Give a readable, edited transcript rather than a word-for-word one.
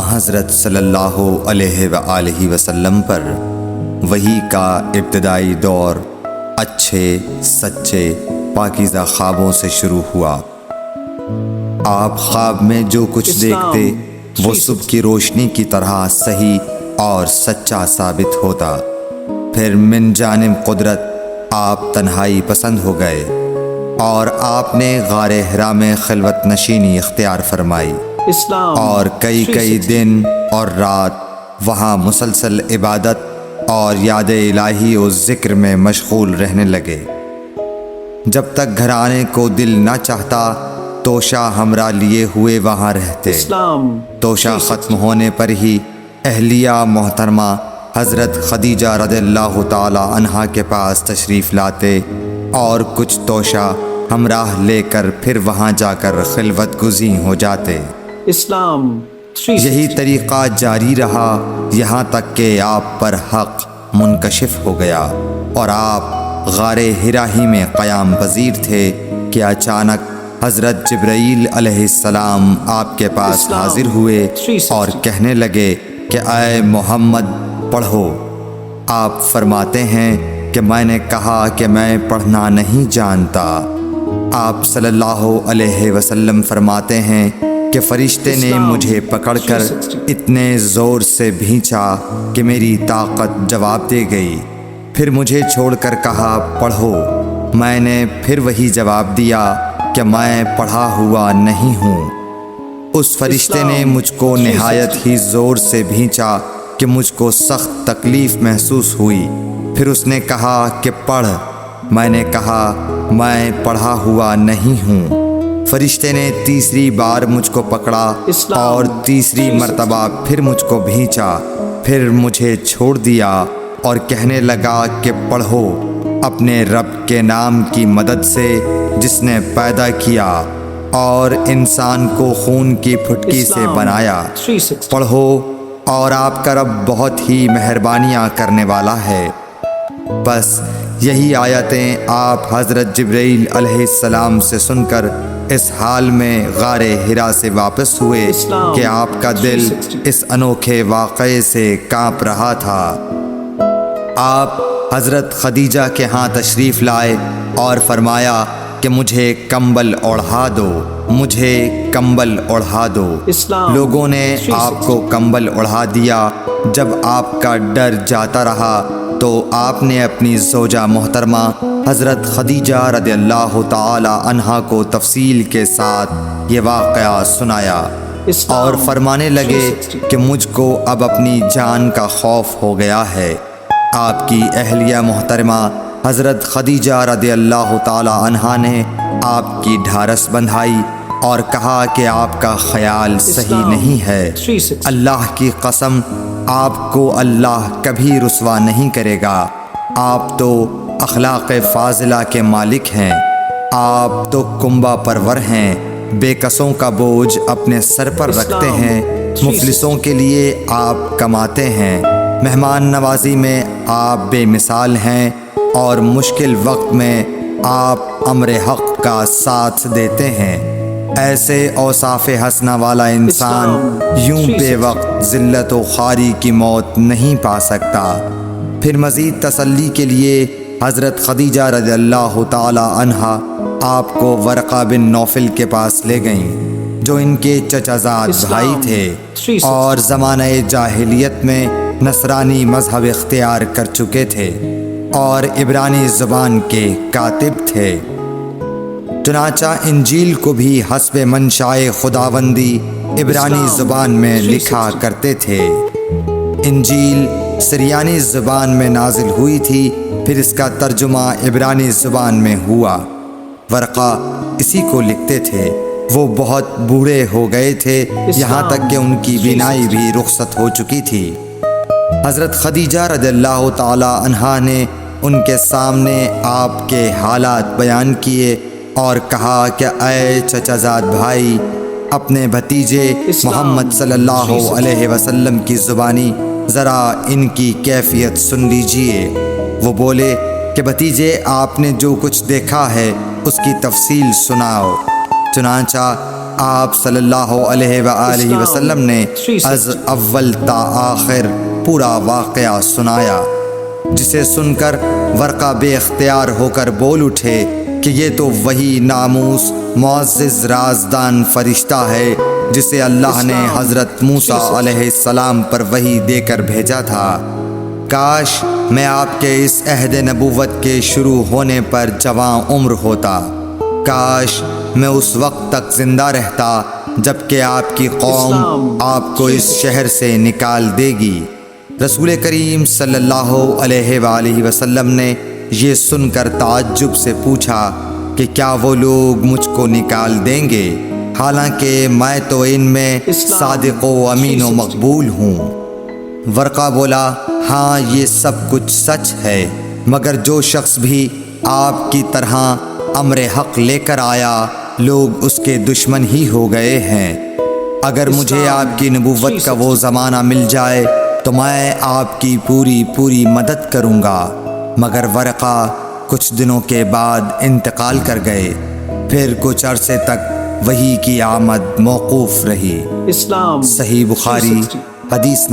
حضرت صلی اللہ علیہ وآلہ وسلم پر وحی کا ابتدائی دور اچھے سچے پاکیزہ خوابوں سے شروع ہوا۔ آپ خواب میں جو کچھ دیکھتے وہ صبح کی روشنی کی طرح صحیح اور سچا ثابت ہوتا۔ پھر من جانب قدرت آپ تنہائی پسند ہو گئے اور آپ نے غار حرا میں خلوت نشینی اختیار فرمائی اور کئی دن اور رات وہاں مسلسل عبادت اور یاد الہی و ذکر میں مشغول رہنے لگے۔ جب تک گھر آنے کو دل نہ چاہتا توشہ ہمراہ لیے ہوئے وہاں رہتے۔ توشہ ختم ہونے پر ہی اہلیہ محترمہ حضرت خدیجہ رضی اللہ تعالی عنہا کے پاس تشریف لاتے اور کچھ توشہ ہمراہ لے کر پھر وہاں جا کر خلوت گزین ہو جاتے۔ یہی طریقہ جاری رہا یہاں تک کہ آپ پر حق منکشف ہو گیا اور آپ غار حرا ہی میں قیام پذیر تھے کہ اچانک حضرت جبرائیل علیہ السلام آپ کے پاس حاضر ہوئے اور کہنے لگے کہ اے محمد پڑھو۔ آپ فرماتے ہیں کہ میں نے کہا کہ میں پڑھنا نہیں جانتا۔ آپ صلی اللہ علیہ وسلم فرماتے ہیں کہ فرشتے نے مجھے پکڑ کر اتنے زور سے بھینچا کہ میری طاقت جواب دے گئی۔ پھر مجھے چھوڑ کر کہا پڑھو۔ میں نے پھر وہی جواب دیا کہ میں پڑھا ہوا نہیں ہوں۔ اس فرشتے نے مجھ کو نہایت ہی زور سے بھینچا کہ مجھ کو سخت تکلیف محسوس ہوئی۔ پھر اس نے کہا کہ پڑھ۔ میں نے کہا میں پڑھا ہوا نہیں ہوں۔ فرشتے نے تیسری بار مجھ کو پکڑا اور تیسری مرتبہ پھر مجھ کو بھینچا۔ پھر مجھے چھوڑ دیا اور کہنے لگا کہ پڑھو اپنے رب کے نام کی مدد سے جس نے پیدا کیا اور انسان کو خون کی پھٹکی سے بنایا۔ پڑھو اور آپ کا رب بہت ہی مہربانیاں کرنے والا ہے۔ بس یہی آیتیں آپ حضرت جبرائیل علیہ السلام سے سن کر اس حال میں غار حرا سے واپس ہوئے کہ آپ کا دل اس انوکھے واقعے سے کانپ رہا تھا۔ آپ حضرت خدیجہ کے ہاں تشریف لائے اور فرمایا کہ مجھے کمبل اوڑھا دو، مجھے کمبل اوڑھا دو۔ لوگوں نے آپ کو کمبل اوڑھا دیا۔ جب آپ کا ڈر جاتا رہا تو آپ نے اپنی زوجہ محترمہ حضرت خدیجہ رضی اللہ تعالی عنہا کو تفصیل کے ساتھ یہ واقعہ سنایا اور فرمانے لگے کہ مجھ کو اب اپنی جان کا خوف ہو گیا ہے۔ آپ کی اہلیہ محترمہ حضرت خدیجہ رضی اللہ تعالی عنہا نے آپ کی ڈھارس بندھائی اور کہا کہ آپ کا خیال صحیح نہیں ہے۔ اللہ کی قسم آپ کو اللہ کبھی رسوا نہیں کرے گا۔ آپ تو اخلاق فاضلہ کے مالک ہیں۔ آپ تو کنبہ پرور ہیں، بے کسوں کا بوجھ اپنے سر پر رکھتے ہیں، مفلسوں کے لیے آپ کماتے ہیں، مہمان نوازی میں آپ بے مثال ہیں اور مشکل وقت میں آپ امر حق کا ساتھ دیتے ہیں۔ ایسے اوصاف حسنہ والا انسان یوں بے وقت ذلت و خواری کی موت نہیں پا سکتا۔ پھر مزید تسلی کے لیے حضرت خدیجہ رضی اللہ تعالی عنہا آپ کو ورقہ بن نوفل کے پاس لے گئیں جو ان کے چچا زاد بھائی تھے اور زمانہ جاہلیت میں نصرانی مذہب اختیار کر چکے تھے اور عبرانی زبان کے کاتب تھے۔ چنانچہ انجیل کو بھی حسب منشائے خداوندی عبرانی زبان میں لکھا کرتے تھے۔ انجیل سریانی زبان میں نازل ہوئی تھی، پھر اس کا ترجمہ عبرانی زبان میں ہوا۔ ورقہ اسی کو لکھتے تھے۔ وہ بہت بوڑھے ہو گئے تھے، یہاں تک کہ ان کی بینائی بھی رخصت ہو چکی تھی۔ حضرت خدیجہ رضی اللہ تعالی عنہا نے ان کے سامنے آپ کے حالات بیان کیے اور کہا کہ اے چچا زاد بھائی، اپنے بھتیجے محمد صلی اللہ علیہ وسلم کی زبانی ذرا ان کی کیفیت سن لیجئے۔ وہ بولے کہ بھتیجے آپ نے جو کچھ دیکھا ہے اس کی تفصیل سناؤ۔ چنانچہ آپ صلی اللہ علیہ وآلہ وسلم نے از اول تا آخر پورا واقعہ سنایا، جسے سن کر ورقہ بے اختیار ہو کر بول اٹھے کہ یہ تو وہی ناموس معزز رازدان فرشتہ ہے جسے اللہ نے حضرت موسیٰ علیہ السلام پر وحی دے کر بھیجا تھا۔ کاش میں آپ کے اس عہد نبوت کے شروع ہونے پر جواں عمر ہوتا، کاش میں اس وقت تک زندہ رہتا جب کہ آپ کی قوم آپ کو اس شہر سے نکال دے گی۔ رسول کریم صلی اللہ علیہ وآلہ وسلم نے یہ سن کر تعجب سے پوچھا کہ کیا وہ لوگ مجھ کو نکال دیں گے، حالانکہ میں تو ان میں صادق و امین و مقبول ہوں؟ ورقہ بولا، ہاں یہ سب کچھ سچ ہے، مگر جو شخص بھی آپ کی طرح امر حق لے کر آیا لوگ اس کے دشمن ہی ہو گئے ہیں۔ اگر مجھے آپ کی نبوت کا وہ زمانہ مل جائے تو میں آپ کی پوری مدد کروں گا، مگر ورقہ کچھ دنوں کے بعد انتقال کر گئے، پھر کچھ عرصے تک وحی کی آمد موقوف رہی۔ صحیح بخاری حدیث